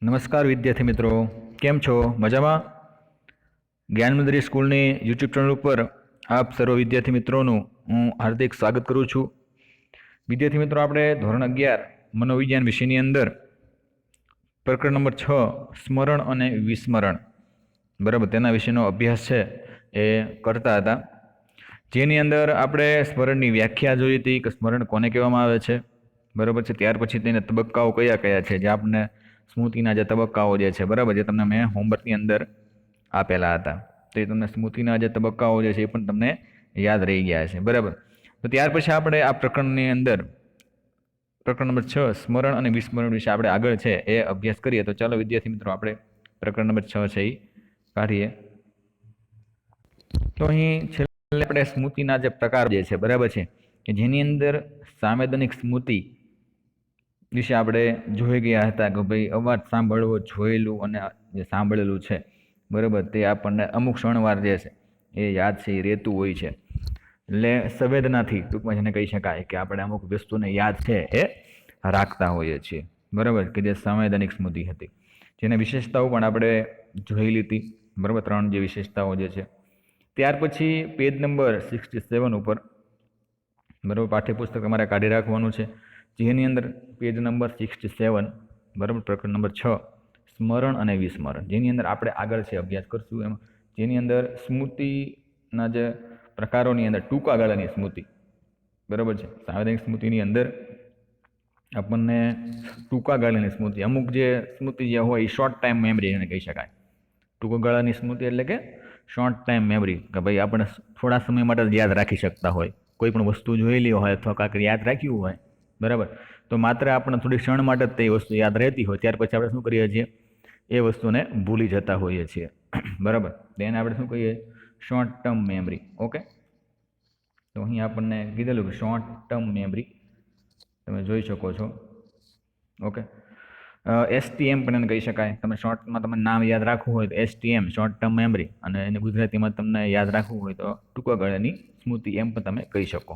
નમસ્કાર વિદ્યાર્થી મિત્રો, કેમ છો? મજામાં? જ્ઞાનમંદિર સ્કૂલની યુટ્યુબ ચેનલ ઉપર આપ સર્વ વિદ્યાર્થી મિત્રોનું હું હાર્દિક સ્વાગત કરું છું. વિદ્યાર્થી મિત્રો, આપણે ધોરણ 11 મનોવિજ્ઞાન વિષયની અંદર પ્રકરણ નંબર 6 સ્મરણ અને વિસ્મરણ, બરાબર, તેના વિશેનો અભ્યાસ છે એ કરતા હતા. જેની અંદર આપણે સ્મરણની વ્યાખ્યા જોઈ હતી કે સ્મરણ કોને કહેવામાં આવે છે, બરાબર છે. ત્યાર પછી તેના તબક્કાઓ કયા કયા છે, જે આપણે સ્મૃતિના જે તબક્કાઓ જે છે, બરાબર, જે તમને મેં હોમવર્કની અંદર આપેલા હતા, તો એ તમને સ્મૃતિના જે તબક્કાઓ જે છે એ પણ તમને યાદ રહી ગયા છે, બરાબર. તો ત્યાર પછી આપણે આ પ્રકરણની અંદર પ્રકરણ નંબર 6 સ્મરણ અને વિસ્મરણ વિશે આપણે આગળ છે એ અભ્યાસ કરીએ. તો ચાલો વિદ્યાર્થી મિત્રો, આપણે પ્રકરણ નંબર 6 છે એ કાઢીએ. તો અહીં છેલ્લે આપણે સ્મૃતિના જે પ્રકાર જે છે, બરાબર છે, કે જેની અંદર સાંવેદનિક સ્મૃતિ વિશે આપણે જોઈ ગયા હતા કે ભાઈ અવાજ સાંભળવો, જોયેલું અને જે સાંભળેલું છે, બરાબર, તે આપણને અમુક ક્ષણવાર જે છે એ યાદ છે એ રહેતું હોય છે. એટલે સંવેદનાથી ટૂંકમાં જેને કહી શકાય કે આપણે અમુક વસ્તુને યાદ છે એ રાખતા હોઈએ છીએ, બરાબર, કે જે સંવેદનિક સ્મૃતિ હતી. જેની વિશેષતાઓ પણ આપણે જોઈ લીધી, બરાબર, 3 જે વિશેષતાઓ જે છે. ત્યાર પછી પેજ નંબર 67 ઉપર, બરાબર, પાઠ્યપુસ્તક તમારે કાઢી રાખવાનું છે, જેની અંદર પેજ નંબર 67, બરાબર, પ્રકરણ નંબર 6 સ્મરણ અને વિસ્મરણ, જેની અંદર આપણે આગળ છે અભ્યાસ કરશું. એમાં જેની અંદર સ્મૃતિના જે પ્રકારોની અંદર ટૂંકા ગાળાની સ્મૃતિ, બરાબર છે, સાંવેદનિક સ્મૃતિની અંદર આપણને ટૂંકા ગાળાની સ્મૃતિ, અમુક જે સ્મૃતિ જે હોય એ શોર્ટ ટાઈમ મેમરી એને કહી શકાય. ટૂંકા ગાળાની સ્મૃતિ એટલે કે શોર્ટ ટાઈમ મેમરી, કે ભાઈ આપણે થોડા સમય માટે જ યાદ રાખી શકતા હોય, કોઈ પણ વસ્તુ જોયેલી હોય અથવા કાંઈક યાદ રાખ્યું હોય, બરાબર, તો માત્ર આપણે થોડી ક્ષણ માટે જ તે વસ્તુ યાદ રહેતી હોય, ત્યાર પછી આપણે શું કરીએ છીએ, એ વસ્તુને ભૂલી જતા હોઈએ છીએ, બરાબર. તેને આપણે શું કહીએ? Short term memory. ઓકે, તો અહીં આપણને કીધેલું કે શોર્ટ ટર્મ મેમરી તમે જોઈ શકો છો. ઓકે, STM પણ એને કહી શકાય. તમે શોર્ટમાં તમને નામ યાદ રાખવું હોય તો STM, શોર્ટ ટર્મ મેમરી, અને એને ગુજરાતીમાં તમને યાદ રાખવું હોય તો ટૂંકા ગાળાની સ્મૃતિ એમ પણ તમે કહી શકો.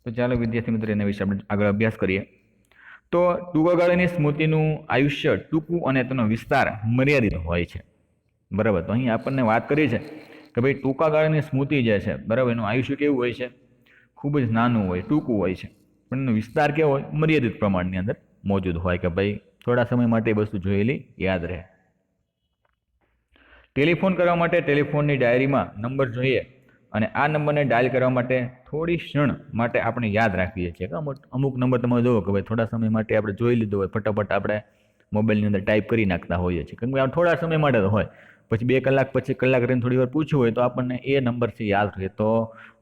તો ચાલો વિદ્યાર્થી મિત્રો, એના વિશે આપણે આગળ અભ્યાસ કરીએ. તો ટૂંકા ગાળાની સ્મૃતિનું આયુષ્ય ટૂંકું અને તેનો વિસ્તાર મર્યાદિત હોય છે, બરાબર. તો અહીં આપણને વાત કરી છે કે ભાઈ ટૂંકા ગાળાની સ્મૃતિ જે છે, બરાબર, એનું આયુષ્ય કેવું હોય છે? ખૂબ જ નાનું હોય, ટૂંકું હોય છે, પણ એનો વિસ્તાર કેવો હોય? મર્યાદિત પ્રમાણની અંદર મોજૂદ હોય, કે ભાઈ થોડા સમય માટે વસ્તુ જોયેલી યાદ રહે. ટેલિફોન કરવા માટે ટેલિફોનની ડાયરીમાં નંબર જોઈએ અને આ નંબરને ડાયલ કરવા માટે થોડી ક્ષણ માટે આપણે યાદ રાખીએ છીએ. અમુક નંબર તમે જુઓ કે ભાઈ થોડા સમય માટે આપણે જોઈ લીધો હોય, ફટાફટ આપણે મોબાઈલની અંદર ટાઈપ કરી નાખતા હોઈએ છીએ, કેમ કે થોડા સમય માટે તો હોય. પછી 2 કલાક પછી કલાક રહીને થોડી વાર પૂછ્યું હોય તો આપણને એ નંબરથી યાદ રહેતો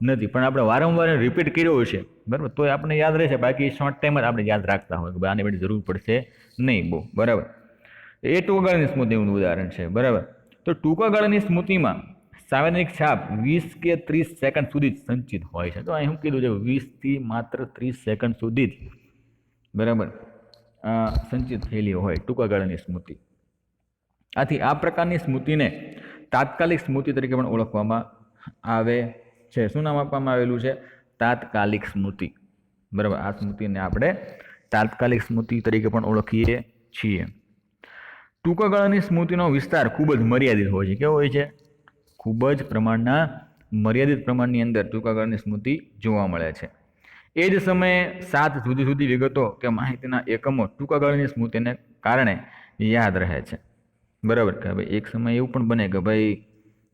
નથી, પણ આપણે વારંવાર રિપીટ કર્યો છે, બરાબર, તો આપણને યાદ રહેશે. બાકી શોર્ટ ટાઈમ જ આપણે યાદ રાખતા હોય કે ભાઈ આને બધી જરૂર પડશે નહીં બહુ, બરાબર. એ ટૂંકા ગાળાની સ્મૃતિનું ઉદાહરણ છે, બરાબર. તો ટૂંકા ગાળાની સ્મૃતિમાં સાંવેદનિક છાપ 20 કે 30 સેકન્ડ સુધી જ સંચિત હોય છે. તો અહીં શું કીધું છે? 20 થી માત્ર 30 સેકન્ડ સુધી જ, બરાબર, સંચિત થયેલી હોય ટૂંકા ગાળાની સ્મૃતિ. આથી આ પ્રકારની સ્મૃતિને તાત્કાલિક સ્મૃતિ તરીકે પણ ઓળખવામાં આવે છે. શું નામ આપવામાં આવેલું છે? તાત્કાલિક સ્મૃતિ, બરાબર. આ સ્મૃતિને આપણે તાત્કાલિક સ્મૃતિ તરીકે પણ ઓળખીએ છીએ. ટૂંકા ગાળાની સ્મૃતિનો વિસ્તાર ખૂબ જ મર્યાદિત હોય છે. કેવો હોય છે? ખૂબ જ પ્રમાણના મર્યાદિત પ્રમાણની અંદર ટૂંકા ગાળાની સ્મૃતિ જોવા મળે છે. એ જ સમયે 7 જુદી જુદી વિગતો કે માહિતીના એકમો ટૂંકા ગાળાની સ્મૃતિને કારણે યાદ રહે છે, બરાબર. કે ભાઈ એક સમય એવું પણ બને કે ભાઈ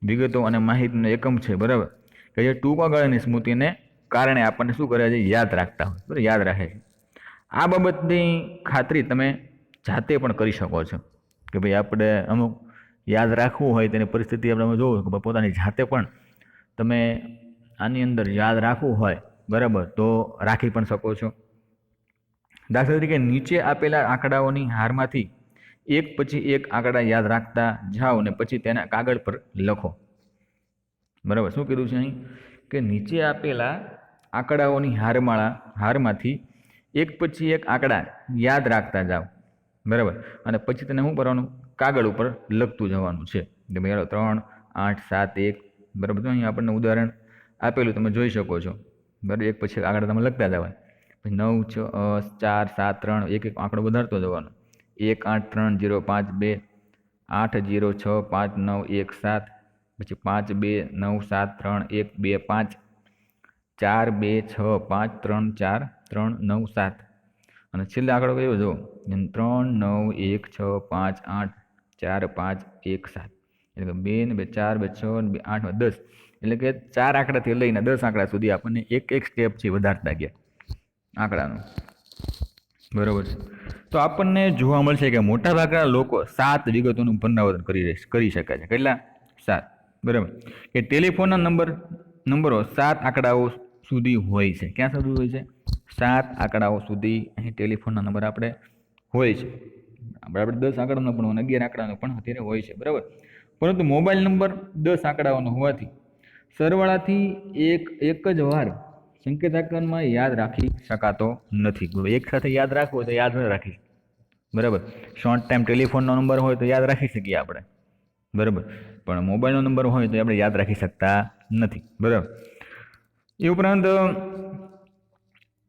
વિગતો અને માહિતીનો એકમ છે, બરાબર, કે જે ટૂંકા ગાળાની સ્મૃતિને કારણે આપણને શું કરે છે? યાદ રાખતા હોય, બરાબર, યાદ રાખે છે. આ બાબતની ખાતરી તમે જાતે પણ કરી શકો છો કે ભાઈ આપણે અમુક યાદ રાખવું હોય તેની પરિસ્થિતિ આપણે જોવું કે પોતાની જાતે પણ તમે આની અંદર યાદ રાખવું હોય, બરાબર, તો રાખી પણ શકો છો. દાખલા તરીકે નીચે આપેલા આંકડાઓની હારમાંથી એક પછી એક આંકડા યાદ રાખતા જાઓ ને પછી તેના કાગળ પર લખો, બરાબર. શું કીધું છે અહીં? કે નીચે આપેલા આંકડાઓની હારમાંથી એક પછી એક આંકડા યાદ રાખતા જાઓ, બરાબર, અને પછી તેને શું કરવાનું? કાગળ ઉપર લખતું જવાનું છે. કે ભાઈ 3, 8, 7, 1, બરાબર. તો અહીં આપણને ઉદાહરણ આપેલું તમે જોઈ શકો છો, બરાબર. એક પછી આંકડા તમે લખતા જવાય, પછી 9, 4, 7, 3, એક આંકડો વધારતો જવાનો. 183052 806591 પછી 52973125 42653439 અને છેલ્લે આંકડો કયો જો 3916584517 એટલે કે 2 ને 2 4 2 6 2 8 10 એટલે કે 4 આંકડાથી લઈને 10 આંકડા સુધી આપણને એક સ્ટેપ છે વધારતા ગયા આંકડાનું, બરાબર છે. તો આપણને જોવા મળશે કે મોટાભાગના લોકો 7 વિગતોનું પુનરાવર્તન કરી શકે છે. કેટલા? 7, બરાબર. કે ટેલિફોનના નંબરો 7 આંકડાઓ સુધી હોય છે. ક્યાં સુધી હોય છે? 7 આંકડાઓ સુધી અહીં ટેલિફોનના નંબર આપણે હોય છે. આપણે 10 આંકડાનો પણ 11 આંકડાનો પણ અત્યારે હોય છે, બરાબર. પરંતુ મોબાઈલ નંબર 10 આંકડાઓનો હોવાથી સરવાળાથી એક જ વાર સંકેતાક્ષરમાં યાદ રાખી શકાતો નથી. એક સાથે યાદ રાખવો હોય તો યાદ ન રાખી, બરાબર. શોર્ટ ટાઈમ ટેલિફોનનો નંબર હોય તો યાદ રાખી શકીએ આપણે, બરાબર. પણ મોબાઈલનો નંબર હોય તો આપણે યાદ રાખી શકતા નથી, બરાબર. એ ઉપરાંત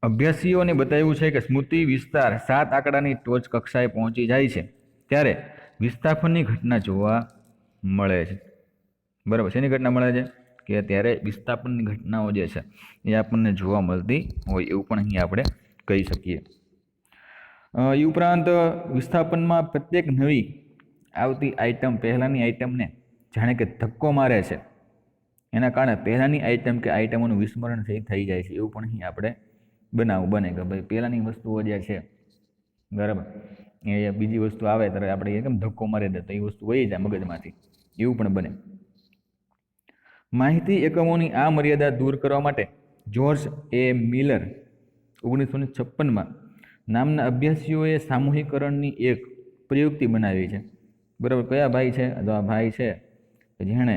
અભ્યાસીઓને બતાવ્યું છે કે સ્મૃતિ વિસ્તાર 7 આંકડાની ટોચ કક્ષાએ પહોંચી જાય છે ત્યારે વિસ્થાપનની ઘટના જોવા મળે છે, બરાબર. શેની ઘટના મળે છે? કે ત્યારે વિસ્થાપનની ઘટનાઓ જે છે એ આપણને જોવા મળતી હોય એવું પણ અહીં આપણે કહી શકીએ. એ ઉપરાંત વિસ્થાપનમાં પ્રત્યેક નવી આવતી આઇટમ પહેલાંની આઇટમને જાણે કે ધક્કો મારે છે, એના કારણે પહેલાંની આઇટમ કે આઇટમોનું વિસ્મરણ થઈ જાય છે એવું પણ અહીં આપણે બને કે ભાઈ પહેલાંની વસ્તુઓ જે છે, બરાબર, એ બીજી વસ્તુ આવે ત્યારે આપણે કેમ ધક્કો મારી દે તો એ વસ્તુ વહી જાય મગજમાંથી, એવું પણ બને. માહિતી એકમોની આ મર્યાદા દૂર કરવા માટે જ્યોર્જ એ મિલર 1956માં નામના અભ્યાસીઓએ સામૂહિકરણની એક પ્રયુક્તિ બનાવી છે, બરાબર. કયા ભાઈ છે? તો આ ભાઈ છે જેણે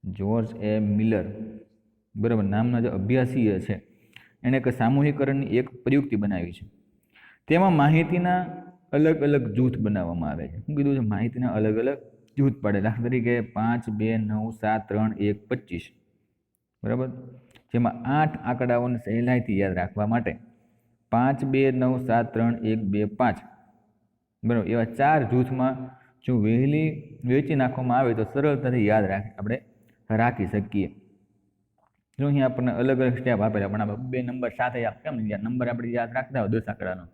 જ્યોર્જ એ મિલર, બરાબર, નામના જે અભ્યાસી છે એણે એક સામૂહિકરણની એક પ્રયુક્તિ બનાવી છે. તેમાં માહિતીના અલગ અલગ જૂથ બનાવવામાં આવે છે. શું કીધું છે? માહિતીના અલગ અલગ જૂથ પાડે. દાખલા તરીકે 5 2 9 7 3 1 25, બરાબર. જેમાં 8 આંકડાઓને સહેલાઈથી યાદ રાખવા માટે 5 2 9 7 3 1 2 5, બરાબર, એવા 4 જૂથમાં જો વહેંચી નાખવામાં આવે તો સરળતાથી યાદ આપણે રાખી શકીએ. જો અહીં આપણને અલગ અલગ સ્ટેપ આપેલા પણ આપણે 2 નંબર સાથે કેમ નંબર આપણે યાદ રાખતા હોય 10 આંકડાનો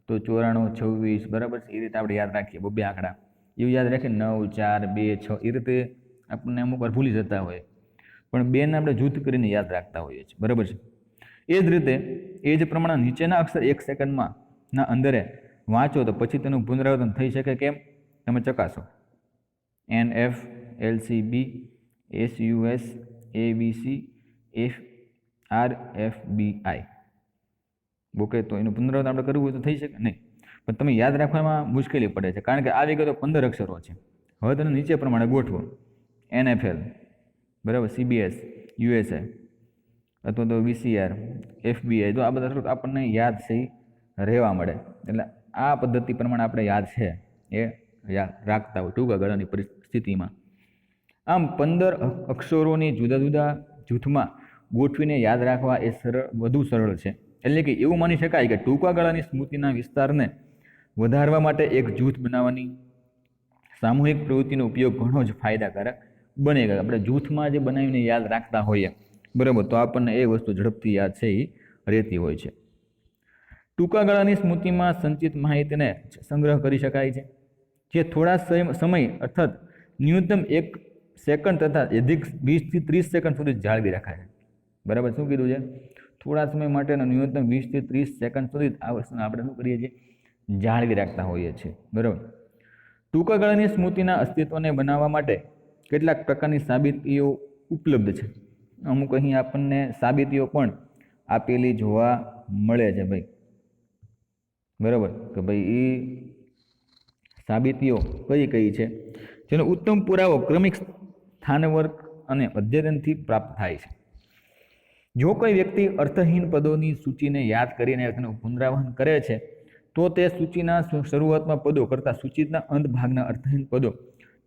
તો 94 26, બરાબર, એ રીતે આપણે યાદ રાખીએ 2 આંકડા એવું યાદ રાખીએ 9 4 2 6 એ રીતે આપણને અમુક વાર ભૂલી જતા હોય પણ 2ને આપણે જૂથ કરીને યાદ રાખતા હોઈએ છીએ, બરાબર છે. એ જ રીતે એ જ પ્રમાણે નીચેના અક્ષર 1 સેકન્ડમાં ના અંદરે વાંચો તો પછી તેનું પુનરાવર્તન થઈ શકે કેમ? તમે ચકાસો. NF LCB SUS ABC FRFBI, okay. તો એનું પુનરાવર્તન આપણે કરવું હોય તો થઈ શકે નહીં, પણ તમે યાદ રાખવામાં મુશ્કેલી પડે છે કારણ કે આ વિગતો 15 અક્ષરો છે. હવે તેને નીચે પ્રમાણે ગોઠવો. NFL, બરાબર, CBS USA અથવા તો VCR FBI, તો આ બધા આપણને યાદ છે રહેવા મળે. એટલે આ પદ્ધતિ પ્રમાણે આપણે યાદ છે એ યાદ રાખતા હોય ટૂંકા ગાળાની પરિસ્થિતિમાં. આમ 15 અક્ષરોની જુદા જુદા જૂથમાં ગોઠવીને યાદ રાખવા એ વધુ સરળ છે. એટલે કે એવું માની શકાય કે ટૂંકા ગાળાની સ્મૃતિના વિસ્તારને વધારવા માટે એક જૂથ બનાવવાની સામૂહિક પ્રવૃત્તિનો ઉપયોગ ઘણો જ ફાયદાકારક બને. આપણે જૂથમાં જે બનાવીને યાદ રાખતા હોઈએ, બરાબર, તો આપણને એ વસ્તુ ઝડપથી યાદ છે એ રહેતી હોય છે. ટૂંકા ગાળાની સ્મૃતિમાં સંચિત માહિતીને સંગ્રહ કરી શકાય છે જે થોડા સમય અર્થાત ન્યૂનતમ 1 સેકન્ડ તથા અધિક 20 થી 30 સેકન્ડ સુધી જાળવી રખાય છે, બરાબર. શું કીધું છે? થોડા સમય માટેનો ન્યૂનતમ 20 થી 30 સેકન્ડ સુધી આ વસ્તુને આપણે શું કરીએ છીએ? જાળવી રાખતા હોઈએ છીએ, બરાબર. ટૂંકા ગાળાની સ્મૃતિના અસ્તિત્વને બનાવવા માટે કેટલાક પ્રકારની સાબિતીઓ ઉપલબ્ધ છે. અમુક અહીં આપણને સાબિતીઓ પણ આપેલી જોવા મળે છે ભાઈ, બરાબર, કે ભાઈ એ સાબિતીઓ કઈ છે જેનો ઉત્તમ પુરાવો ક્રમિક સ્થાનવર્ક અને અધ્યયનથી પ્રાપ્ત થાય છે. જો કોઈ વ્યક્તિ અર્થહીન પદોની સૂચિને યાદ કરીને તેનું પુનરાવર્તન કરે છે તો તે સૂચિના શરૂઆતમાં પદો કરતાં સૂચિના અંત ભાગના અર્થહીન પદો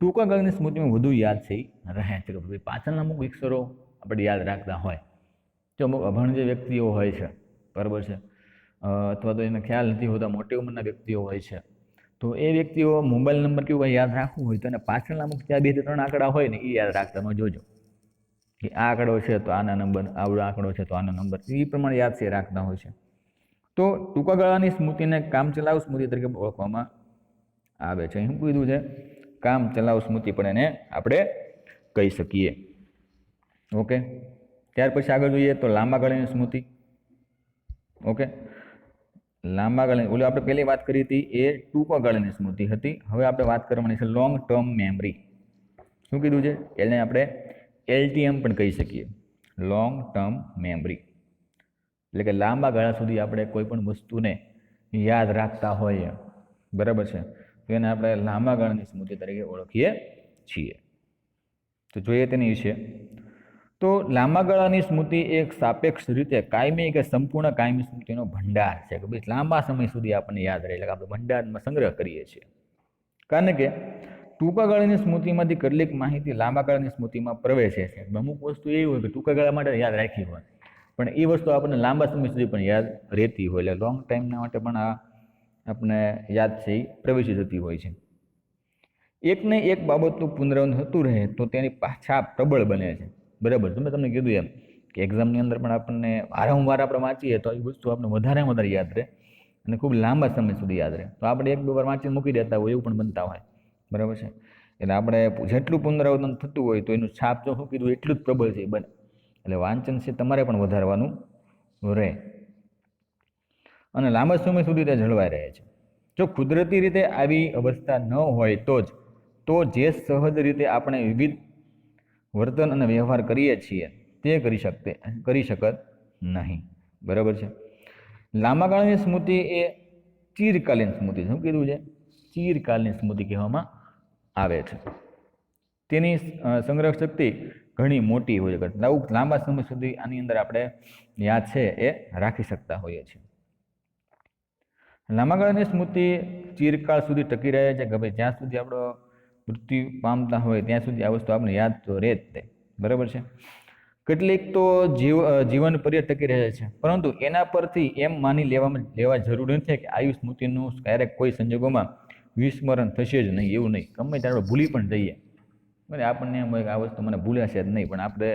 ટૂંકા ગાળાની સ્મૃતિમાં વધુ યાદ થઈ રહે છે. પાછળના અમુક અક્ષરો આપણે યાદ રાખતા હોય, જો અમુક અભણ જે વ્યક્તિઓ હોય છે, બરાબર છે, અથવા તો એને ખ્યાલ નથી હોતા, મોટી ઉંમરના વ્યક્તિઓ હોય છે, તો એ વ્યક્તિઓ મોબાઈલ નંબર કેવું કંઈ યાદ રાખવું હોય તો એને પાછળના અમુક ત્યાં 2 થી 3 આંકડા હોય ને એ યાદ રાખતા જોજો કે આ આંકડો છે તો આના નંબર, આવડો આંકડો છે તો આનો નંબર, એ પ્રમાણે યાદ છે રાખતા હોય છે. તો ટૂંકા ગાળાની સ્મૃતિને કામચલાઉ સ્મૃતિ તરીકે ઓળખવામાં આવે છે. શું કીધું છે? કામચલાઉ સ્મૃતિ પણ એને આપણે કહી શકીએ. ઓકે, ત્યાર પછી આગળ જોઈએ તો લાંબા ગાળાની સ્મૃતિ. ઓકે, લાંબા ગાળાની ઓલી આપણે પહેલી વાત કરી હતી એ ટૂંકા ગાળાની સ્મૃતિ હતી. હવે આપણે વાત કરવાની છે લોંગ ટર્મ મેમરી. શું કીધું છે? એને આપણે LTM પણ કહી શકીએ, લોંગ ટર્મ મેમરી. એટલે કે લાંબા ગાળા સુધી આપણે કોઈ પણ વસ્તુને યાદ રાખતા હોઈએ, બરાબર છે, તો એને આપણે લાંબા ગાળાની સ્મૃતિ તરીકે ઓળખીએ છીએ. તો જોઈએ તેની વિશે. તો લાંબા ગાળાની સ્મૃતિ એક સાપેક્ષ રીતે કાયમી કે સંપૂર્ણ કાયમી સ્મૃતિનો ભંડાર છે કે ભાઈ લાંબા સમય સુધી આપણને યાદ રહે, એટલે આપણે ભંડારમાં સંગ્રહ કરીએ છીએ. કારણ કે ટૂંકા ગાળાની સ્મૃતિમાંથી કેટલીક માહિતી લાંબા ગાળાની સ્મૃતિમાં પ્રવેશે છે. અમુક વસ્તુ એવી હોય કે ટૂંકા ગાળા માટે યાદ રાખી હોય, પણ એ વસ્તુ આપણને લાંબા સમય સુધી પણ યાદ રહેતી હોય, એટલે લોંગ ટાઈમના માટે પણ આ આપણે યાદ છે એ પ્રવેશી જતી હોય છે. એકને એક બાબતનું પુનરાવર્તન થતું રહે તો તેની છાપ પ્રબળ બને છે, બરાબર. મેં તમને કીધું એમ કે એક્ઝામની અંદર પણ આપણને વારંવાર આપણે વાંચીએ તો એ વસ્તુ આપણે વધારે યાદ રહે અને ખૂબ લાંબા સમય સુધી યાદ રહે. તો આપણે 1-2 વાર વાંચીને મૂકી દેતા હોય એવું પણ બનતા હોય, બરાબર છે. એટલે આપણે જેટલું પુનરાવર્તન થતું હોય તો એનું છાપ જો શું કીધું એટલું જ પ્રબળ છે બને, એટલે વાંચન છે તમારે પણ વધારવાનું રહે અને લાંબા સમય સુધી તે જળવાઈ રહે છે. જો કુદરતી રીતે આવી અવસ્થા ન હોય તો જે સહજ રીતે આપણે વિવિધ વર્તન અને વ્યવહાર કરીએ છીએ તે કરી શકત નહીં, બરાબર છે. લાંબા ગાળાની સ્મૃતિ એ ચિરકાલીન સ્મૃતિ. શું કીધું છે? ચિરકાલીન સ્મૃતિ કહેવામાં આવે છે. તેની સંગ્રહ શક્તિ ઘણી મોટી હોય છે, લાંબા સમય સુધી આની અંદર આપણે યાદ છે એ રાખી શકતા હોઈએ છીએ. લાંબા ગાળાની સ્મૃતિ ચિરકાળ સુધી ટકી રહે છે કે ભાઈ જ્યાં સુધી આપણો મૃત્યુ પામતા હોય ત્યાં સુધી આ વસ્તુ આપણે યાદ તો રહે જ તે, બરાબર છે. કેટલીક તો જીવન પર્યંત ટકી રહે છે, પરંતુ એના પરથી એમ માની લેવા જરૂરી નથી કે આયુ સ્મૃતિનું ક્યારેક કોઈ સંજોગોમાં વિસ્મરણ થશે જ નહીં, એવું નહીં. ગમે ત્યારે ભૂલી પણ જઈએ, બરાબર. આપણને એમ હોય કે આ વસ્તુ મને ભૂલાશે જ નહીં, પણ આપણે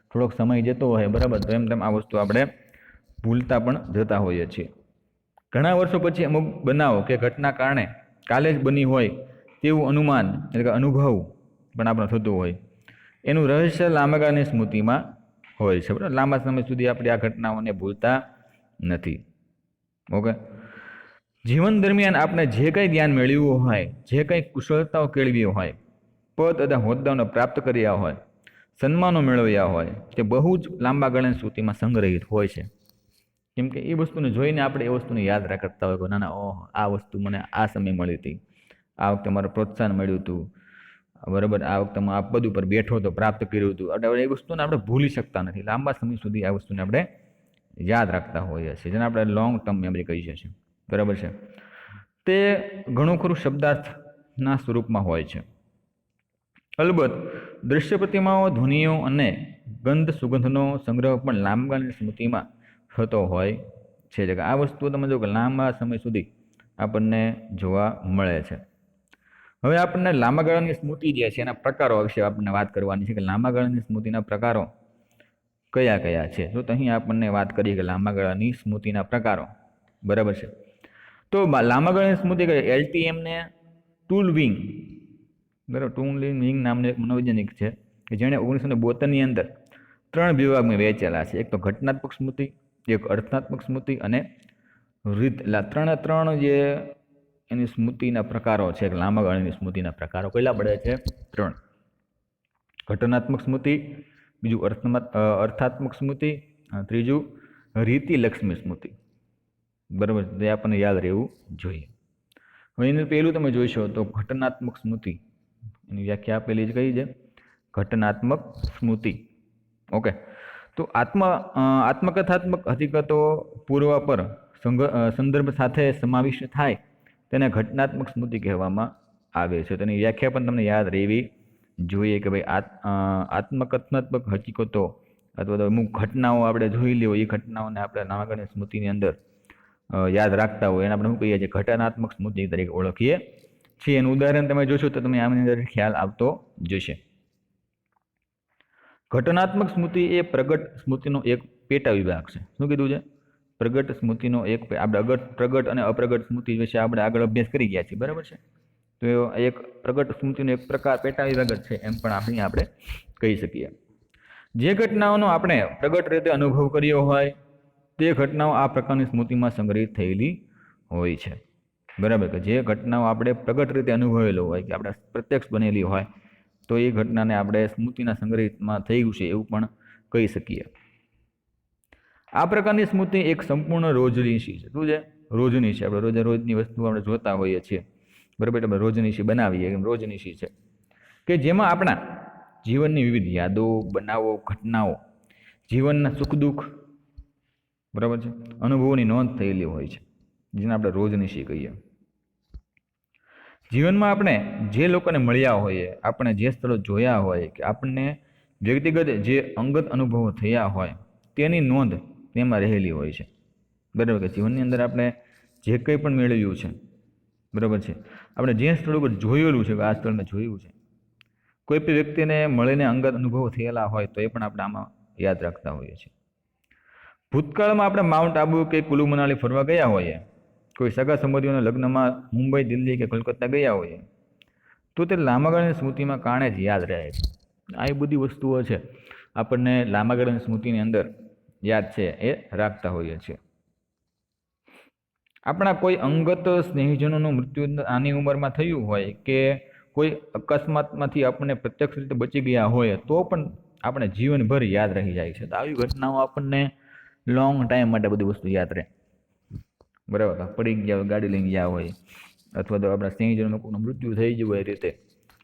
થોડોક સમય જતો હોય, બરાબર, તો એમ આ વસ્તુ આપણે ભૂલતા પણ જતા હોઈએ છીએ. ઘણા વર્ષો પછી અમુક બનાવો કે ઘટના કારણે કાલે જ બની હોય તેવું અનુમાન એટલે કે અનુભવ પણ આપણે થતું હોય. એનું રહસ્ય લાંબા ગાળાની સ્મૃતિમાં હોય છે, બરાબર. લાંબા સમય સુધી આપણે આ ઘટનાઓને ભૂલતા નથી. ઓકે, જીવન દરમિયાન આપણે જે કંઈ જ્ઞાન મેળવ્યું હોય, જે કંઈ કુશળતાઓ કેળવી હોય, પદ અથવા હોદ્દાઓને પ્રાપ્ત કર્યા હોય, સન્માનો મેળવ્યા હોય, તે બહુ જ લાંબા ગાળાની સ્મૃતિમાં સંગ્રહિત હોય છે. કેમ કે એ વસ્તુને જોઈને આપણે એ વસ્તુને યાદ રાખતા હોય કે ના ના, ઓહ, આ વસ્તુ મને આ સમય મળી હતી, આ વખતે મારે પ્રોત્સાહન મળ્યું હતું, બરાબર, આ વખતે હું આ પદ ઉપર બેઠો હતો, પ્રાપ્ત કર્યું હતું. એટલે એ વસ્તુને આપણે ભૂલી શકતા નથી, લાંબા સમય સુધી આ વસ્તુને આપણે યાદ રાખતા હોઈએ છીએ, જેને આપણે લોંગ ટર્મ મેમરી કહીએ છીએ, બરાબર છે. તે ઘણું ખરું શબ્દાર્થના સ્વરૂપમાં હોય છે. અલબત્ત દૃશ્ય પ્રતિમાઓ, ધ્વનિઓ અને ગંધ સુગંધનો સંગ્રહ પણ લાંબા ગાળાની સ્મૃતિમાં થતો હોય છે. આ વસ્તુ તમે જો કે લાંબા સમય સુધી આપણને જોવા મળે છે. હવે આપણને લાંબા ગાળાની સ્મૃતિ જે છે એના પ્રકારો વિશે આપણને વાત કરવાની છે કે લાંબા ગાળાની સ્મૃતિના પ્રકારો કયા કયા છે. તો અહીં આપણને વાત કરીએ કે લાંબા ગાળાની સ્મૃતિના પ્રકારો, બરાબર છે. તો લાંબા ગાળાની સ્મૃતિ LTM ને ટુલવિંગ, બરાબર, ટુલવિંગ નામનું એક મનોવૈજ્ઞાનિક છે કે જેણે 1972ની અંદર 3 વિભાગમાં વહેંચેલા છે. એક તો ઘટનાત્મક સ્મૃતિ, એક અર્થનાત્મક સ્મૃતિ અને રીત. એટલે ત્રણ જે એની સ્મૃતિના પ્રકારો છે, લાંબા ગાળાની સ્મૃતિના પ્રકારો કેટલા પડે છે? 3. ઘટનાત્મક સ્મૃતિ, બીજું અર્થાત્મક સ્મૃતિ, ત્રીજું રીતિલક્ષમી સ્મૃતિ, બરાબર. તે આપણને યાદ રહેવું જોઈએ. હવે એનું પહેલું તમે જોઈશો તો ઘટનાત્મક સ્મૃતિ, એની વ્યાખ્યા આપેલી જ કઈ છે? ઘટનાત્મક સ્મૃતિ. ઓકે, તો આત્મકથાત્મક હકીકતો પૂર્વાપર સંદર્ભ સાથે સમાવિષ્ટ થાય તેને ઘટનાત્મક સ્મૃતિ કહેવામાં આવે છે. તેની વ્યાખ્યા પણ તમને યાદ રહેવી જોઈએ કે ભાઈ આત્મકથનાત્મક હકીકતો અથવા તો અમુક ઘટનાઓ આપણે જોઈ લેવો, એ ઘટનાઓને આપણે લાંબા ગાળાની સ્મૃતિની અંદર યાદ રાખતા હોય એને આપણે શું કહીએ છીએ, ઘટનાત્મક સ્મૃતિ તરીકે ઓળખીએ છીએ. એનું ઉદાહરણ તમે જોશો તો તમે આની અંદર ખ્યાલ આવતો જશે. ઘટનાત્મક સ્મૃતિ એ પ્રગટ સ્મૃતિનો એક પેટા વિભાગ છે. શું કીધું છે? પ્રગટ સ્મૃતિનો એક. આપણે પ્રગટ અને અપ્રગટ સ્મૃતિ વિશે આપણે આગળ અભ્યાસ કરી ગયા છીએ, બરાબર છે. તો એક પ્રગટ સ્મૃતિનો એક પ્રકાર પેટા વિભાગ જ છે એમ પણ આપણે કહી શકીએ. જે ઘટનાઓનો આપણે પ્રગટ રીતે અનુભવ કર્યો હોય તે ઘટનાઓ આ પ્રકારની સ્મૃતિમાં સંગ્રહિત થયેલી હોય છે, બરાબર. કે જે ઘટનાઓ આપણે પ્રગટ રીતે અનુભવેલો હોય કે આપણે પ્રત્યક્ષ બનેલી હોય તો એ ઘટનાને આપણે સ્મૃતિના સંગ્રહિતમાં થયું છે એવું પણ કહી શકીએ. આ પ્રકારની સ્મૃતિ એક સંપૂર્ણ રોજનીશી છે. શું છે? રોજનીશી. આપણે રોજે રોજની વસ્તુ આપણે જોતા હોઈએ છીએ, બરાબર. આપણે રોજનીશી બનાવીએ એમ રોજનીશી છે કે જેમાં આપણા જીવનની વિવિધ યાદો, બનાવો, ઘટનાઓ, જીવનના સુખ દુઃખ, બરાબર છે, અનુભવોની નોંધ થયેલી હોય છે, જેને આપણે રોજનીશી કહીએ. જીવનમાં આપણે જે લોકોને મળ્યા હોઈએ, આપણે જે સ્થળો જોયા હોય કે આપણને વ્યક્તિગત જે અંગત અનુભવો થયા હોય તેની નોંધ તેમાં રહેલી હોય છે, બરાબર. કે જીવનની અંદર આપણે જે કંઈ પણ મેળવ્યું છે, બરાબર છે, આપણે જે સ્થળ ઉપર જોયેલું છે કે આ સ્થળ મેં જોયું છે, કોઈ પણ વ્યક્તિને મળીને અંગત અનુભવો થયેલા હોય તો એ પણ આપણે આમાં યાદ રાખતા હોઈએ છીએ. ભૂતકાળમાં આપણે માઉન્ટ આબુ કે કુલુ મનાલી ફરવા ગયા હોઈએ, કોઈ સગા સંબંધીઓના લગ્નમાં મુંબઈ, દિલ્હી કે કોલકાતા ગયા હોઈએ તો તે લાંબા ગાળાની સ્મૃતિમાં કારણે જ યાદ રહે છે. આ એ બધી વસ્તુઓ છે આપણને લાંબા ગાળાની સ્મૃતિની અંદર યાદ છે એ રાખતા હોઈએ છીએ. આપણા કોઈ અંગત સ્નેહીજનોનું મૃત્યુ આની ઉંમરમાં થયું હોય કે કોઈ અકસ્માતમાંથી આપણને પ્રત્યક્ષ રીતે બચી ગયા હોય તો પણ આપણે જીવનભર યાદ રહી જાય છે. તો આવી ઘટનાઓ આપણને લોંગ ટાઈમ માટે બધી વસ્તુ યાદ રહે, બરાબર. પડી ગયા હોય, ગાડી લઈને ગયા હોય, અથવા તો આપણા સ્નેહીજનોનું કોઈનું મૃત્યુ થઈ ગયું હોય એ રીતે,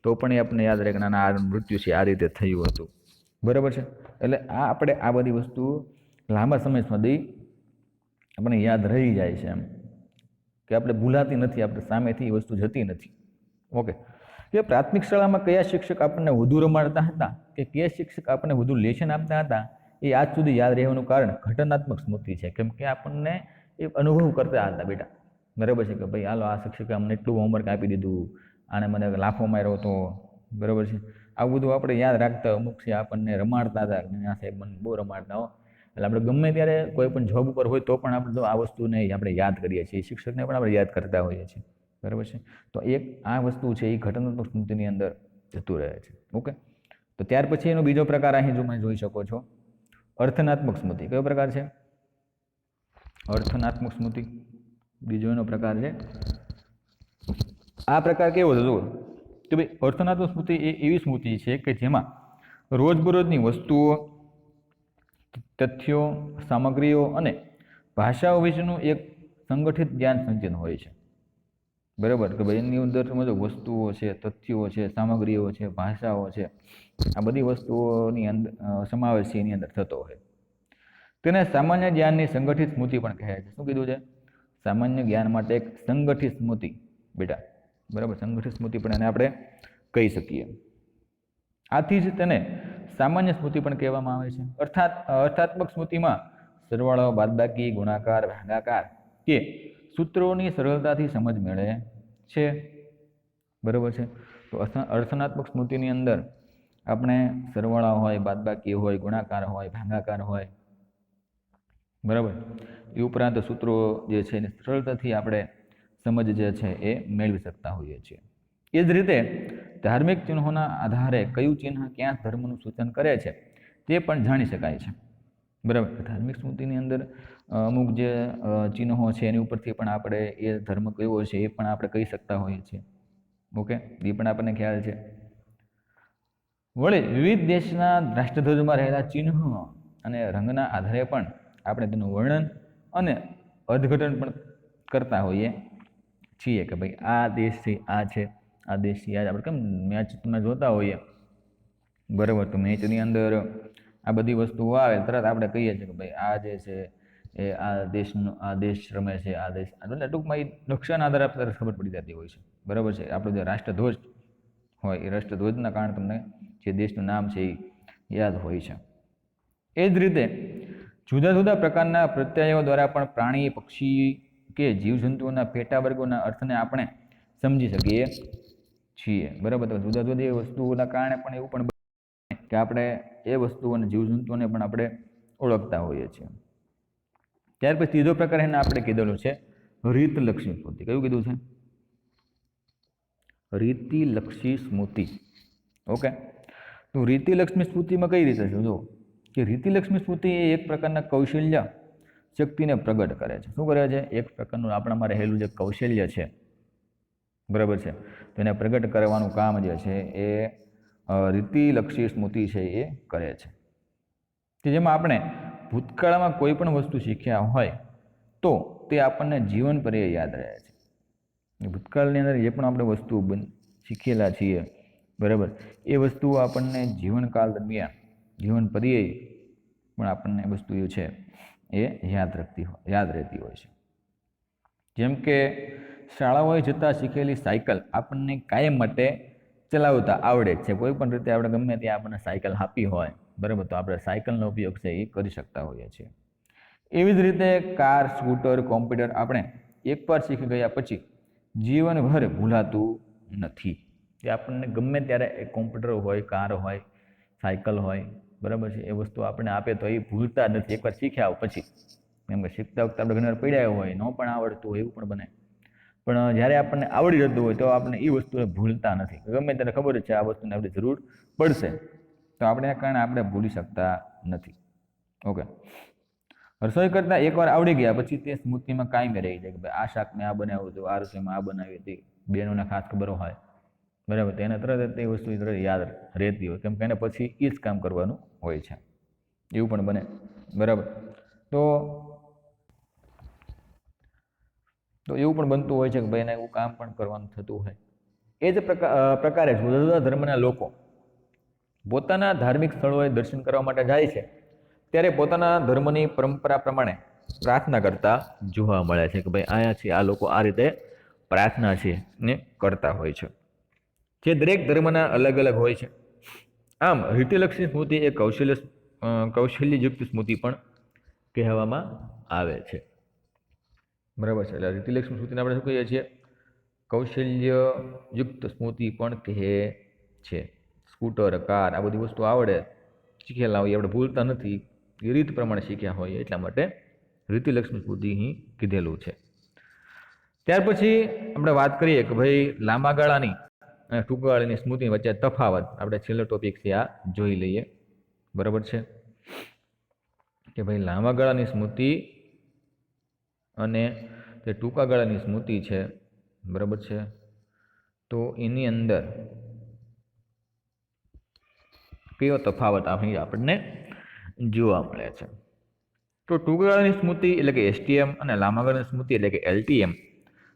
તો પણ એ આપણને યાદ રહે કે ના આ મૃત્યુ છે, આ રીતે થયું હતું, બરાબર છે. એટલે આપણે આ બધી વસ્તુ લાંબા સમય સુધી આપણને યાદ રહી જાય છે એમ, કે આપણે ભૂલાતી નથી, આપણે સામેથી એ વસ્તુ જતી નથી. ઓકે. કે પ્રાથમિક શાળામાં કયા શિક્ષક આપણને વધુ રમાડતા હતા કે કયા શિક્ષક આપણને વધુ લેશન આપતા હતા એ આજ સુધી યાદ રહેવાનું કારણ ઘટનાત્મક સ્મૃતિ છે. કેમ કે આપણને એ અનુભવ કરતા હતા બેટા, બરાબર છે, કે ભાઈ હાલો આ શિક્ષકે અમને એટલું હોમવર્ક આપી દીધું, આને મને લાફો માર્યો હતો, બરાબર છે. આવું બધું આપણે યાદ રાખતા. અમુક છે આપણને રમાડતા હતા, આ સાહેબ મને બહુ રમાડતા હો. એટલે આપણે ગમે ત્યારે કોઈ પણ જોબ ઉપર હોય તો પણ આપણે આ વસ્તુને આપણે યાદ કરીએ છીએ, શિક્ષકને પણ આપણે યાદ કરતા હોઈએ છીએ, બરાબર છે. તો એક આ વસ્તુ છે એ ઘટનાત્મક સ્મૃતિની અંદર જતું રહે છે. ઓકે. તો ત્યાર પછી એનો બીજો પ્રકાર અહીં તમે જોઈ શકો છો, અર્થનાત્મક સ્મૃતિ. કયો પ્રકાર છે? અર્થનાત્મક સ્મૃતિ. બીજો એનો પ્રકાર છે. આ પ્રકાર કેવો છે જુઓ કે ભાઈ અર્થનાત્મક સ્મૃતિ એ એવી સ્મૃતિ છે કે જેમાં રોજબરોજની વસ્તુઓ, તથ્યો, સામગ્રીઓ અને ભાષાઓ વિશેનું એક સંગઠિત જ્ઞાન સંચિત હોય છે, બરાબર. કે ભાઈ એની અંદર સમજો વસ્તુઓ છે, તથ્યો છે, સામગ્રીઓ છે, ભાષાઓ છે, આ બધી વસ્તુઓની અંદર સમાવેશ છે એની અંદર થતો હોય. તેને સામાન્ય જ્ઞાનની સંગઠિત સ્મૃતિ પણ કહે છે. શું કીધું છે? સામાન્ય જ્ઞાન માટે એક સંગઠિત સ્મૃતિ બેટા, બરાબર. સંગઠિત સ્મૃતિ પણ એને આપણે કહી શકીએ. આથી જ તેને સામાન્ય સ્મૃતિ પણ કહેવામાં આવે છે. અર્થાત અર્થાત્મક સ્મૃતિમાં સરવાળો, બાદબાકી, ગુણાકાર, ભાગાકાર કે સૂત્રોની સરળતાથી સમજ મળે છે, બરાબર છે. તો અર્થનાત્મક સ્મૃતિની અંદર આપણે સરવાળા હોય, બાદબાકી હોય, ગુણાકાર હોય, ભાગાકાર હોય, બરાબર, એ ઉપરાંત સૂત્રો જે છે એની સરળતાથી આપણે સમજ જે છે એ મેળવી શકતા હોઈએ છીએ. એ જ રીતે ધાર્મિક ચિહ્નોના આધારે કયું ચિહ્ન ક્યાં ધર્મનું સૂચન કરે છે તે પણ જાણી શકાય છે, બરાબર. ધાર્મિક સ્મૃતિની અંદર અમુક જે ચિહ્નો છે એની ઉપરથી પણ આપણે એ ધર્મ કયો છે એ પણ આપણે કહી શકતા હોઈએ છીએ. ઓકે. એ પણ આપણને ખ્યાલ છે. વળી વિવિધ દેશના રાષ્ટ્રધ્વજમાં રહેલા ચિહ્નો અને રંગના આધારે પણ આપણે તેનું વર્ણન અને અર્થઘટન પણ કરતા હોઈએ છીએ કે ભાઈ આ દેશથી આ છે, આ દેશથી આ. આપણે કેમ મેચ તમે જોતા હોઈએ, બરાબર. તો મેચની અંદર આ બધી વસ્તુઓ આવે તરત આપણે કહીએ છીએ કે ભાઈ આ જે છે એ આ દેશનો, આ દેશ રમે છે, આ દેશ. એટલે ટૂંકમાં એ નકશાના આધારે આપણે ખબર પડી જતી હોય છે, બરાબર છે. આપણો જે રાષ્ટ્રધ્વજ હોય એ રાષ્ટ્રધ્વજના કારણે તમને જે દેશનું નામ છે એ યાદ હોય છે. એ જ રીતે જુદા જુદા પ્રકારના પ્રત્યયો દ્વારા પણ પ્રાણી, પક્ષી કે જીવજંતુઓના પેટા વર્ગોના અર્થને આપણે સમજી શકીએ છીએ, બરાબર. તો જુદા જુદી વસ્તુઓના કારણે પણ એવું પણ બને કે આપણે એ વસ્તુઓને જીવજંતુઓને પણ આપણે ઓળખતા હોઈએ છીએ. ત્યાર પછી ત્રીજો પ્રકાર એને આપણે કીધેલો છે રીતલક્ષી સ્મૃતિ. કયું કીધું છે? રીતિલક્ષી સ્મૃતિ. ઓકે, તો રીતિલક્ષી સ્મૃતિમાં કઈ રીતે છે? જો કે રીતિલક્ષી સ્મૃતિ એ એક પ્રકારના કૌશલ્ય શક્તિને પ્રગટ કરે છે. શું કરે છે? એક પ્રકારનું આપણામાં રહેલું જે કૌશલ્ય છે, બરાબર છે, તો એને પ્રગટ કરવાનું કામ જે છે એ રીતિલક્ષી સ્મૃતિ છે એ કરે છે. કે જેમાં આપણે ભૂતકાળમાં કોઈ પણ વસ્તુ શીખ્યા હોય તો તે આપણને જીવન પર્યે યાદ રહે છે. ભૂતકાળની અંદર જે પણ આપણે વસ્તુ શીખેલા છીએ, બરાબર, એ વસ્તુઓ આપણને જીવનકાળ દરમિયાન જીવન પર્યે પણ આપણને વસ્તુ છે એ યાદ રહેતી હોય છે. જેમ કે શાળાઓએ જતાં શીખેલી સાયકલ આપણને કાયમ માટે ચલાવતા આવડે છે. કોઈ પણ રીતે આપણે ગમે ત્યાં આપણને સાયકલ આપી હોય, બરાબર, તો આપણે સાયકલનો ઉપયોગ છે એ કરી શકતા હોઈએ છીએ. એવી જ રીતે કાર, સ્કૂટર, કોમ્પ્યુટર આપણે એકવાર શીખી ગયા પછી જીવનભર ભૂલાતું નથી. એ આપણને ગમે ત્યારે એ કોમ્પ્યુટર હોય, કાર હોય, સાયકલ હોય, બરાબર છે, એ વસ્તુ આપણે આપે તો એ ભૂલતા નથી એકવાર શીખ્યા પછી. કેમ કે શીખતા વખતે આપણે ઘણી વાર પડ્યા હોય, ન પણ આવડતું હોય, એવું પણ બને. પણ જ્યારે આપણને આવડી જતું હોય તો આપણે એ વસ્તુને ભૂલતા નથી. ગમે ત્યારે ખબર છે આ વસ્તુને આપણી જરૂર પડશે, તો આપણે એના કારણે આપણે ભૂલી શકતા નથી. ઓકે, રસોઈ કરતાં એકવાર આવડી ગયા પછી તે સ્મૃતિમાં કાયમ રહી જાય કે ભાઈ આ શાક મેં આ બનાવ્યું હતું, આ રસોઈમાં આ બનાવી હતી, બહેનોને ખાસ ખબર હોય, બરાબર, તો એને તરત તે વસ્તુ તરત યાદ રહેતી હોય, કેમ કે એને પછી એ જ કામ કરવાનું હોય છે. એવું પણ બને, બરાબર. તો એવું પણ બનતું હોય છે કે ભાઈ એને એવું કામ પણ કરવાનું થતું હોય. એ જ પ્રકારે જુદા જુદા ધર્મના લોકો પોતાના ધાર્મિક સ્થળોએ દર્શન કરવા માટે જાય છે ત્યારે પોતાના ધર્મની પરંપરા પ્રમાણે પ્રાર્થના કરતા જોવા મળે છે કે ભાઈ અહીંયાથી આ લોકો આ રીતે પ્રાર્થના છે ને કરતા હોય છે, જે દરેક ધર્મના અલગ અલગ હોય છે. આમ રીતિલક્ષી સ્મૃતિ એ કૌશલ્યયુક્ત સ્મૃતિ પણ કહેવામાં આવે છે, બરાબર છે. એટલે રીતિલક્ષી સ્મૃતિને આપણે શું કહીએ છીએ? કૌશલ્યયુક્ત સ્મૃતિ પણ કહે છે. સ્કૂટર, કાર, આ બધી વસ્તુ આવડે, શીખેલા હોય, આપણે ભૂલતા નથી, એ રીત પ્રમાણે શીખ્યા હોય, એટલા માટે રીતિલક્ષી સ્મૃતિ અહીં કીધેલું છે. ત્યાર પછી આપણે વાત કરીએ કે ભાઈ લાંબા ગાળાની અને ટૂંકા ગાળાની સ્મૃતિ વચ્ચે તફાવત. આપણે છેલ્લો ટોપિક છે આ જોઈ લઈએ, બરાબર છે, કે ભાઈ લાંબા ગાળાની સ્મૃતિ અને જે ટૂંકા ગાળાની સ્મૃતિ છે, બરાબર છે, તો એની અંદર કયો તફાવત આપણને જોવા મળે છે? તો ટૂંકા ગાળાની સ્મૃતિ એટલે કે એસટીએમ અને લાંબા ગાળાની સ્મૃતિ એટલે કે એલટીએમ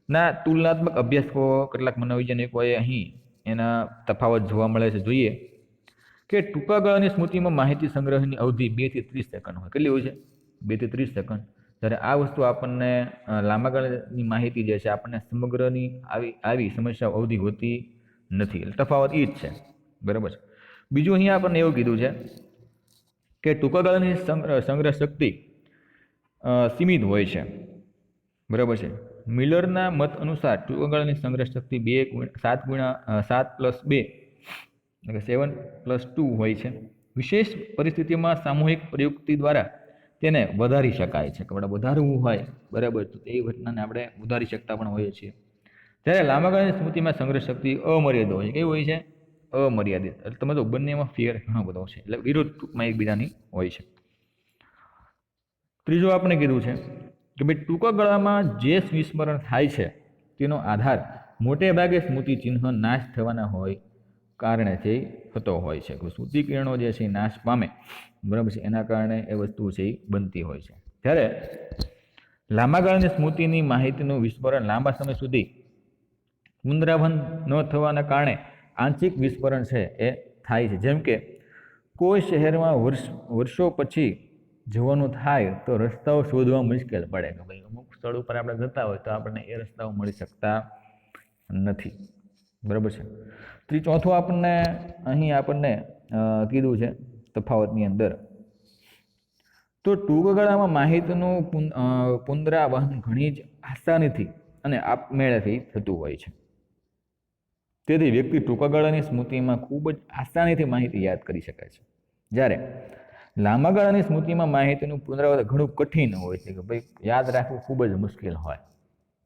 ના તુલનાત્મક અભ્યાસકો કેટલાક મનોવૈજ્ઞાનિકોએ અહીં એના તફાવત જોવા મળે છે. જોઈએ કે ટૂંકા ગાળાની સ્મૃતિમાં માહિતી સંગ્રહની અવધિ 2 થી 30 સેકન્ડ હોય. કેટલી હોય છે? 2 થી 30 સેકન્ડ. જ્યારે આ વસ્તુ આપણને લાંબા ગાળાની માહિતી જે છે આપણને સમગ્રની આવી સમસ્યાઓ અવધિ હોતી નથી. એટલે તફાવત એ જ છે, બરાબર છે. બીજું અહીંયા આપણને એવું કીધું છે કે ટૂંકા ગાળાની સંગ્રહ શક્તિ સીમિત હોય છે, બરાબર છે. મિલરના મત અનુસાર ટૂંકા ગાળાની સંગ્રહ શક્તિ 7+2 એટલે કે 7+2 હોય છે. વિશેષ પરિસ્થિતિમાં સામૂહિક પ્રયુક્તિ દ્વારા તેને વધારી શકાય છે. આપણે વધારવું હોય, બરાબર, તો એ ઘટનાને આપણે વધારી શકતા પણ હોઈએ છીએ. જ્યારે લાંબા ગાળાની સ્મૃતિમાં સંગ્રહ શક્તિ અમર્યાદિત હોય છે. કેવી હોય છે? અમર્યાદિત. એટલે તમે તો બંનેમાં ફેર ઘણો બધો છે, એટલે વિરોધ ટૂંકમાં એકબીજાની હોય છે. ત્રીજું આપણે કીધું છે કે ભાઈ ટૂંકા ગાળામાં જે વિસ્મરણ થાય છે તેનો આધાર મોટે ભાગે સ્મૃતિ ચિહ્ન નાશ થવાના હોય કારણેથી થતો હોય છે. સ્મૃતિ કિરણો જે છે નાશ પામે, બરાબર છે, એના કારણે એ વસ્તુ છે એ બનતી હોય છે. જ્યારે લાંબા ગાળાની સ્મૃતિની માહિતીનું વિસ્મરણ લાંબા સમય સુધી પુનરાવર્તન ન થવાના કારણે આંશિક વિસ્મરણ છે એ થાય છે. જેમ કે કોઈ શહેરમાં વર્ષો પછી જવાનું થાય તો રસ્તાઓ શોધવા મુશ્કેલ પડે કે ભાઈ અમુક સ્થળ ઉપર આપણે જતા હોય તો આપણને એ રસ્તાઓ મળી શકતા નથી, બરાબર છે. ચોથું આપણને કીધું છે તફાવતની અંદર, તો ટૂંકા ગાળામાં માહિતીનું પુનરાવહન ઘણી જ આસાનીથી અને આપમેળેથી થતું હોય છે. તેથી વ્યક્તિ ટૂંકા ગાળાની સ્મૃતિમાં ખૂબ જ આસાનીથી માહિતી યાદ કરી શકાય છે, જ્યારે લાંબા ગાળાની સ્મૃતિમાં માહિતીનું પુનરાવર્તન ઘણું કઠિન હોય છે, કે ભાઈ યાદ રાખવું ખૂબ જ મુશ્કેલ હોય.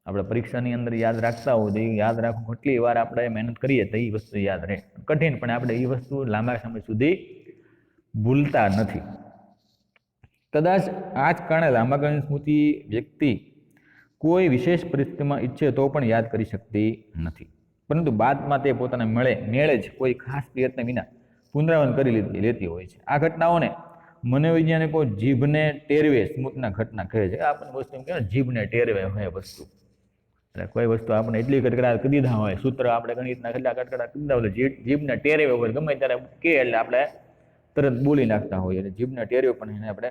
આપણે પરીક્ષાની અંદર યાદ રાખતા હોય તો એ યાદ રાખવું કેટલી વાર આપણે મહેનત કરીએ તો એ વસ્તુ યાદ રહે, કઠિન, પણ આપણે એ વસ્તુ લાંબા સમય સુધી ભૂલતા નથી. કદાચ આ જ કારણે લાંબા ગાળાની સ્મૃતિ વ્યક્તિ કોઈ વિશેષ પરિસ્થિતિમાં ઈચ્છે તો પણ યાદ કરી શકતી નથી, પરંતુ બાદમાં તે પોતાના મેળે જ કોઈ ખાસ પ્રયત્ન વિના પુનરાવર્તન કરી લેતી હોય છે. આ ઘટનાઓને મનોવૈજ્ઞાનિકો જીભને ટેરવે સ્મૃતિના ઘટના કહે છે. આપણને વસ્તુ એમ કહેવાય જીભને ટેરવે હોય વસ્તુ, એટલે કોઈ વસ્તુ આપણે એટલી કટકડાટ કરી દીધા હોય, સૂત્ર આપણે ગણિતના કેટલા કટકડાટ કરી દીધા હોય, જીભને ટેરવે હોય, ગમે ત્યારે કે એટલે આપણે તરત બોલી નાખતા હોઈએ, એટલે જીભને ટેરવે પણ એને આપણે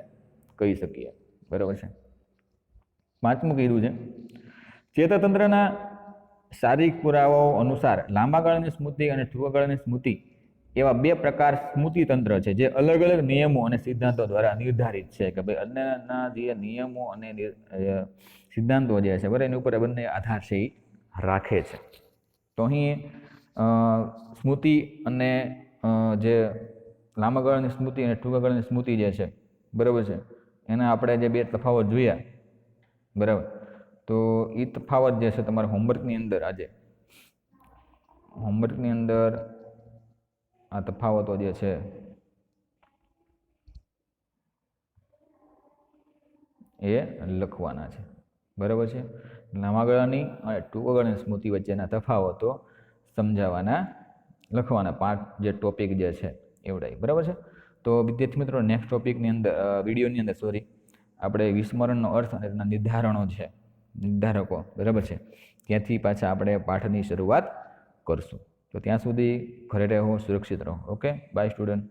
કહી શકીએ. બરાબર છે. પાંચમું કીધું છે, ચેતાતંત્રના શારીરિક પુરાવાઓ અનુસાર લાંબા ગાળાની સ્મૃતિ અને ટૂંકા ગાળાની સ્મૃતિ એવા બે પ્રકાર સ્મૃતિતંત્ર છે, જે અલગ અલગ નિયમો અને સિદ્ધાંતો દ્વારા નિર્ધારિત છે. કે ભાઈ અન્યના જે નિયમો અને સિદ્ધાંતો જે છે બરાબર, એની ઉપર બંને આધાર છે એ રાખે છે. તો અહીં સ્મૃતિ અને જે લાંબા ગાળાની સ્મૃતિ અને ટૂંકા ગાળાની સ્મૃતિ જે છે બરાબર છે, એના આપણે જે બે તફાવત જોયા બરાબર, તો એ તફાવત જે છે તમારા હોમવર્કની અંદર આ તફાવતો જે છે એ લખવાના છે. બરાબર છે. લાંબા ગાળાની અને ટૂંકા ગાળાની સ્મૃતિ વચ્ચેના તફાવતો સમજાવવાના, લખવાના 5 જે ટોપિક જે છે એવડાય. બરાબર છે. તો વિદ્યાર્થી મિત્રો, નેક્સ્ટ ટોપિકની અંદર વિડીયોની અંદર આપણે વિસ્મરણનો અર્થ અને એના નિર્ધારકો બરાબર છે, ત્યાંથી પાછા આપણે પાઠની શરૂઆત કરશું. તો ત્યાં સુધી ઘરે રહો, સુરક્ષિત રહો. Okay, bye student.